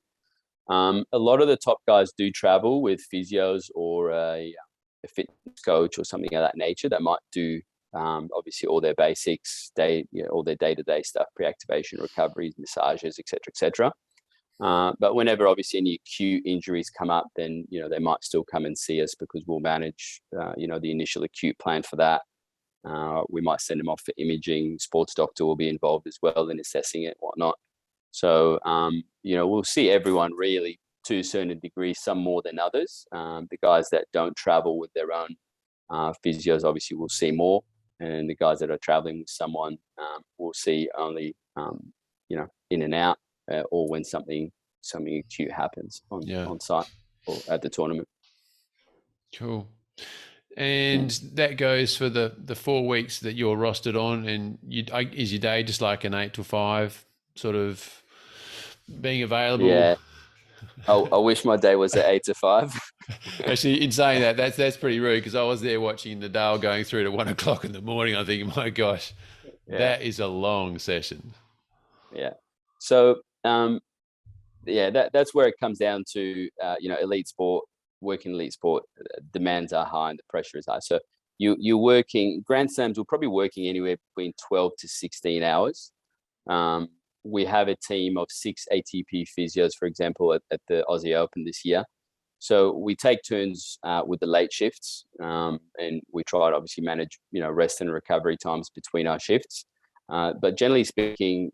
A lot of the top guys do travel with physios or a fitness coach or something of that nature that might do obviously all their basics, all their day-to-day stuff, pre-activation, recoveries, massages, etc. But whenever obviously any acute injuries come up, then, you know, they might still come and see us because we'll manage, you know, the initial acute plan for that. We might send them off for imaging. Sports doctor will be involved as well in assessing it, whatnot. So, you know, we'll see everyone really to a certain degree, some more than others. The guys that don't travel with their own physios, obviously, will see more. And the guys that are traveling with someone will see only, you know, in and out or when something acute happens on site or at the tournament. Cool. And that goes for the 4 weeks that you're rostered on, and is your day just like an 8 to 5 sort of being available? Yeah. I wish my day was at 8 to 5. Actually, in saying that, that's pretty rude, because I was there watching Nadal going through to 1 o'clock in the morning. I'm thinking, my gosh, that is a long session. Yeah. So, that's where it comes down to, you know, elite sport, working elite sport, demands are high and the pressure is high. So you're working, Grand Slams, we're probably working anywhere between 12 to 16 hours. We have a team of 6 ATP physios, for example, at the Aussie Open this year. So we take turns with the late shifts, and we try to obviously manage, you know, rest and recovery times between our shifts. But generally speaking,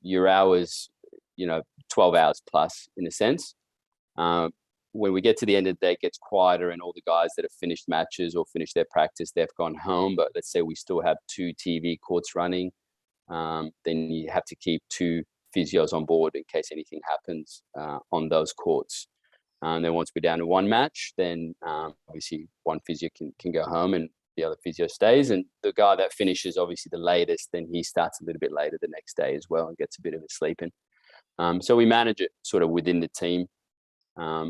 your hours, you know, 12 hours plus in a sense. When we get to the end of the day, it gets quieter, and all the guys that have finished matches or finished their practice, they've gone home. But let's say we still have 2 TV courts running. Then you have to keep 2 physios on board in case anything happens on those courts. And then once we're down to 1 match, then obviously 1 physio can go home and the other physio stays. And the guy that finishes obviously the latest, then he starts a little bit later the next day as well and gets a bit of a sleep in. So we manage it sort of within the team.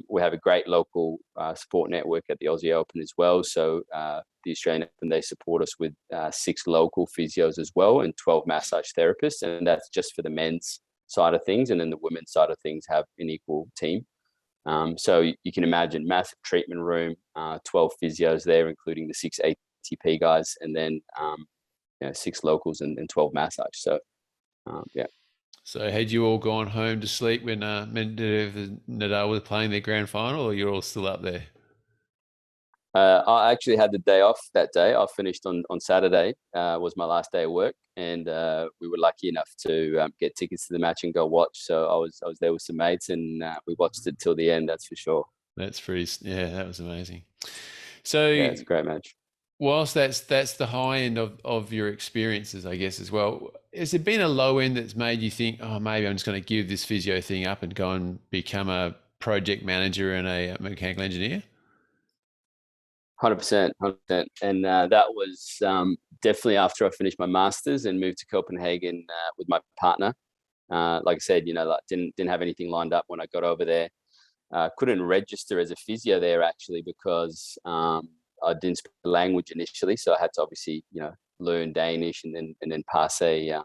We have a great local support network at the Aussie Open as well. So the Australian Open, they support us with 6 local physios as well and 12 massage therapists. And that's just for the men's side of things. And then the women's side of things have an equal team. So you can imagine massive treatment room, 12 physios there, including the 6 ATP guys, and then 6 locals and 12 massage. So, yeah. So had you all gone home to sleep when Medvedev and Nadal were playing their grand final, or you're all still up there? I actually had the day off that day. I finished on Saturday, was my last day of work, and we were lucky enough to get tickets to the match and go watch. So I was there with some mates, and we watched it till the end. That's for sure. That's that was amazing. So yeah, it's a great match. Whilst that's the high end of your experiences, I guess, as well, has there been a low end that's made you think, oh, maybe I'm just going to give this physio thing up and go and become a project manager and a mechanical engineer? 100%. And that was definitely after I finished my master's and moved to Copenhagen with my partner. like I said, like didn't have anything lined up when I got over there. Couldn't register as a physio there actually because I didn't speak the language initially, so I had to obviously learn Danish and then pass a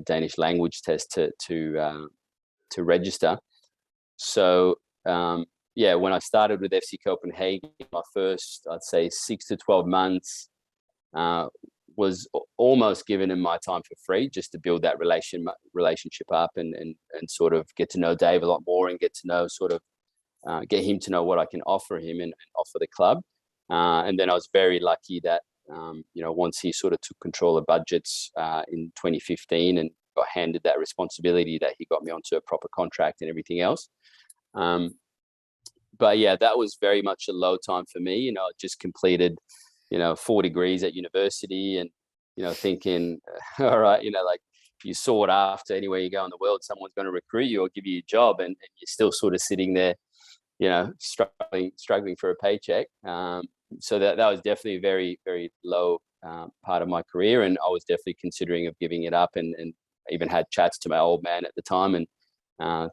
Danish language test to register. So when I started with FC Copenhagen, my first, I'd say, 6 to 12 months was almost given in my time for free, just to build that relationship up and sort of get to know Dave a lot more and get to know get him to know what I can offer him and offer the club. And then I was very lucky that once he sort of took control of budgets in 2015 and got handed that responsibility, that he got me onto a proper contract and everything else. But yeah, that was very much a low time for me. I just completed 4 degrees at university and thinking, all right, like you sought after anywhere you go in the world, someone's going to recruit you or give you a job, and you're still sort of sitting there struggling for a paycheck. So that was definitely a very, very low part of my career, and I was definitely considering of giving it up, and even had chats to my old man at the time and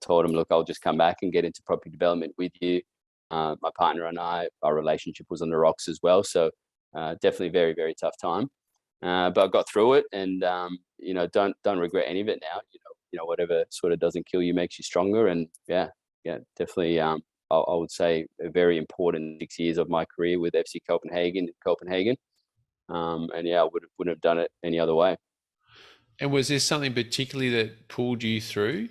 told him, look, I'll just come back and get into property development with you. My partner and our relationship was on the rocks as well, so definitely very, very tough time. But I got through it, and don't regret any of it now. Whatever sort of doesn't kill you makes you stronger, and yeah, definitely. I would say a very important 6 years of my career with FC Copenhagen. And yeah, I wouldn't have done it any other way. And was there something particularly that pulled you through?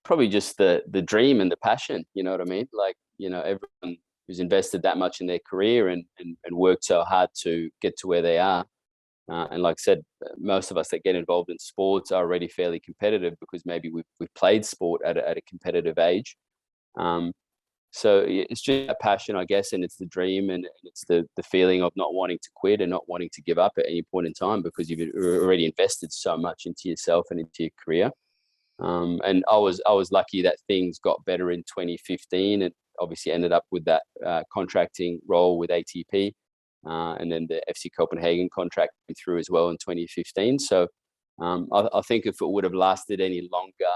Probably just the dream and the passion. You know what I mean? Like, everyone who's invested that much in their career and worked so hard to get to where they are. And like I said, most of us that get involved in sports are already fairly competitive because maybe we've played sport at a competitive age. So it's just a passion, I guess, and it's the dream, and it's the feeling of not wanting to quit and not wanting to give up at any point in time because you've already invested so much into yourself and into your career. And I was lucky that things got better in 2015, and obviously ended up with that contracting role with ATP. And then the FC Copenhagen contract came through as well in 2015. So I think if it would have lasted any longer,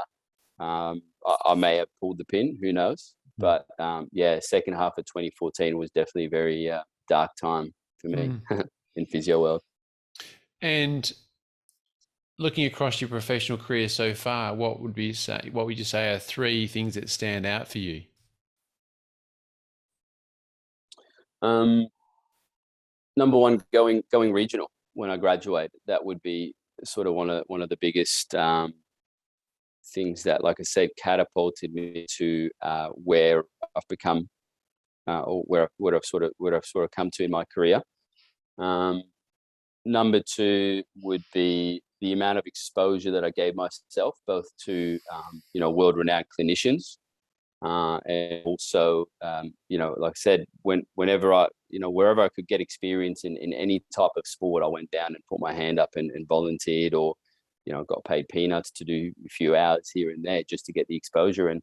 I may have pulled the pin. Who knows? But second half of 2014 was definitely a very dark time for me in physio world. And looking across your professional career so far, what would you say are 3 things that stand out for you? Number one, going regional when I graduated. That would be sort of one of the biggest things that, like I said, catapulted me to where I've become, or where I've sort of come to in my career. Number 2 would be the amount of exposure that I gave myself, both to world-renowned clinicians, and also like I said, whenever wherever I could get experience in any type of sport, I went down and put my hand up and volunteered, or got paid peanuts to do a few hours here and there just to get the exposure. And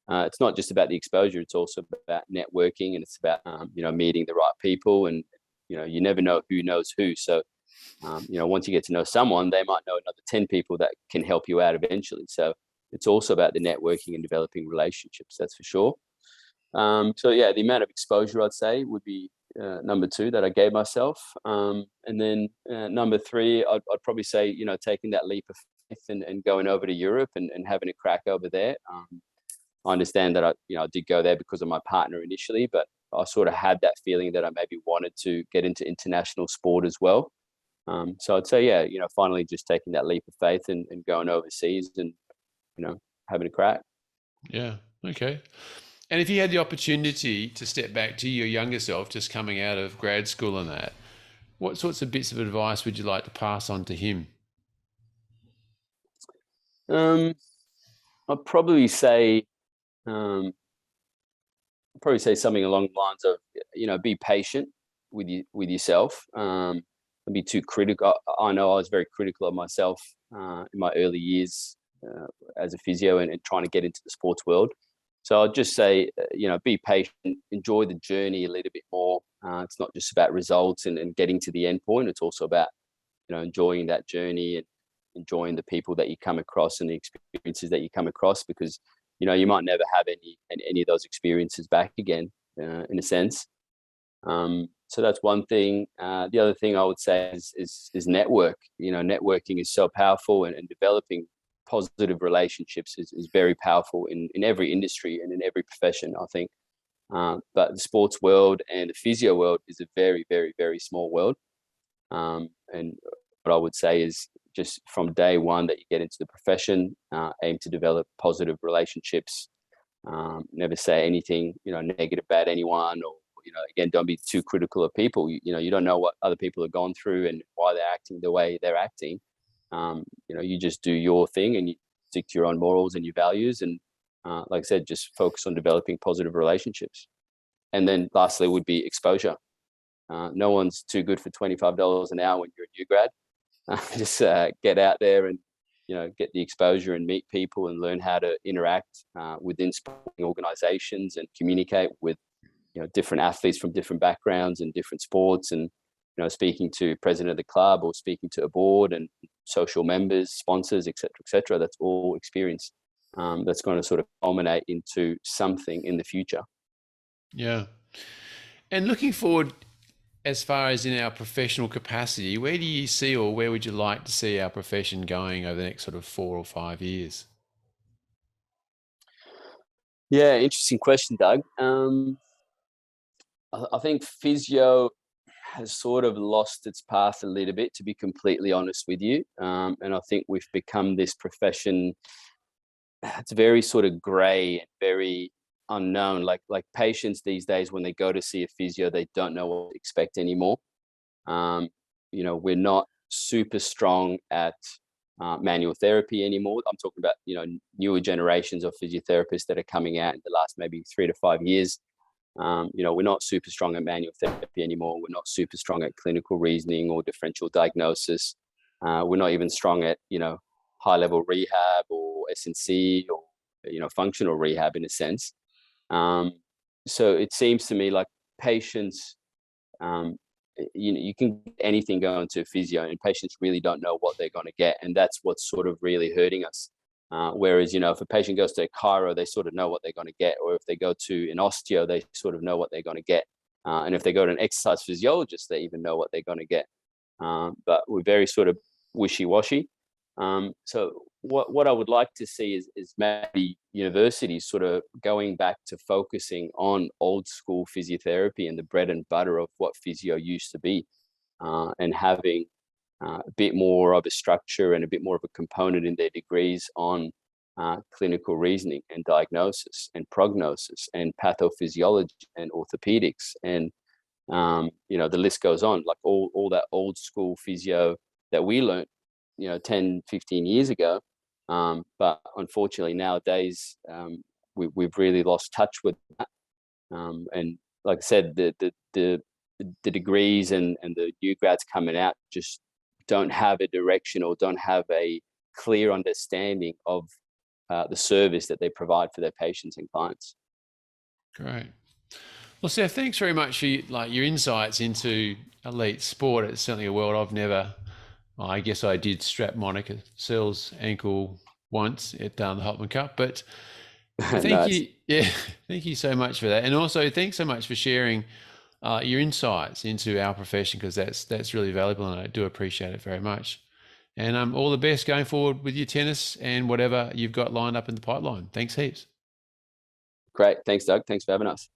it's not just about the exposure, it's also about networking, and it's about meeting the right people, and you never know who knows who. So once you get to know someone, they might know another 10 people that can help you out eventually. So it's also about the networking and developing relationships, that's for sure. So yeah, the amount of exposure, I'd say, would be number 2 that I gave myself. And then number 3, I'd probably say, taking that leap of faith and going over to Europe and having a crack over there. I understand that I did go there because of my partner initially, but I sort of had that feeling that I maybe wanted to get into international sport as well. So I'd say, finally just taking that leap of faith and going overseas and, having a crack. Yeah. Okay. And if you had the opportunity to step back to your younger self, just coming out of grad school and that, what sorts of bits of advice would you like to pass on to him? I'd probably say, something along the lines of, be patient with yourself. Don't be too critical. I know I was very critical of myself in my early years as a physio and trying to get into the sports world. So I'll just say, be patient, enjoy the journey a little bit more. It's not just about results and getting to the end point. It's also about, enjoying that journey and enjoying the people that you come across and the experiences that you come across, because, you might never have any of those experiences back again, in a sense. So that's one thing. The other thing I would say is network. Networking is so powerful, and developing positive relationships is very powerful in every industry and in every profession, I think. But the sports world and the physio world is a very, very, very small world. And what I would say is, just from day one that you get into the profession, aim to develop positive relationships. Never say anything, negative about anyone, or, again, don't be too critical of people. You don't know what other people have gone through and why they're acting the way they're acting. You just do your thing and you stick to your own morals and your values. And like I said, just focus on developing positive relationships. And then lastly would be exposure. No one's too good for $25 an hour when you're a new grad. Just get out there and, get the exposure and meet people and learn how to interact within sporting organizations and communicate with, different athletes from different backgrounds and different sports, and, speaking to president of the club or speaking to a board and social members, sponsors, etc. That's all experience that's going to sort of culminate into something in the future. Yeah. And looking forward, as far as in our professional capacity, where do you see, or where would you like to see our profession going over the next sort of 4 or 5 years? Yeah, interesting question, Doug. I think physio has sort of lost its path a little bit, to be completely honest with you. And I think we've become this profession. It's very sort of grey and very unknown. Like patients these days, when they go to see a physio, they don't know what to expect anymore. We're not super strong at manual therapy anymore. I'm talking about, newer generations of physiotherapists that are coming out in the last maybe 3 to 5 years. We're not super strong at manual therapy anymore. We're not super strong at clinical reasoning or differential diagnosis. We're not even strong at, high-level rehab or S&C or, functional rehab in a sense. So it seems to me like patients, you can get anything going to physio, and patients really don't know what they're going to get. And that's what's sort of really hurting us. Whereas, if a patient goes to a chiro, they sort of know what they're going to get. Or if they go to an osteo, they sort of know what they're going to get. And if they go to an exercise physiologist, they even know what they're going to get. But we're very sort of wishy-washy. So what I would like to see is maybe universities sort of going back to focusing on old school physiotherapy and the bread and butter of what physio used to be, and having a bit more of a structure and a bit more of a component in their degrees on clinical reasoning and diagnosis and prognosis and pathophysiology and orthopedics. And, the list goes on, like all that old school physio that we learned, 10, 15 years ago. But unfortunately nowadays, we've really lost touch with that. And like I said, the degrees and the new grads coming out just don't have a direction or don't have a clear understanding of the service that they provide for their patients and clients. Great. Well, Seif, thanks very much for your insights into elite sport. It's certainly a world I've never. Well, I guess I did strap Monica Searle's ankle once at the Hopman Cup, but thank Nice. you. Yeah, thank you so much for that, and also thanks so much for sharing your insights into our profession, because that's really valuable, and I do appreciate it very much. And all the best going forward with your tennis and whatever you've got lined up in the pipeline. Thanks heaps. Great. Thanks, Doug. Thanks for having us.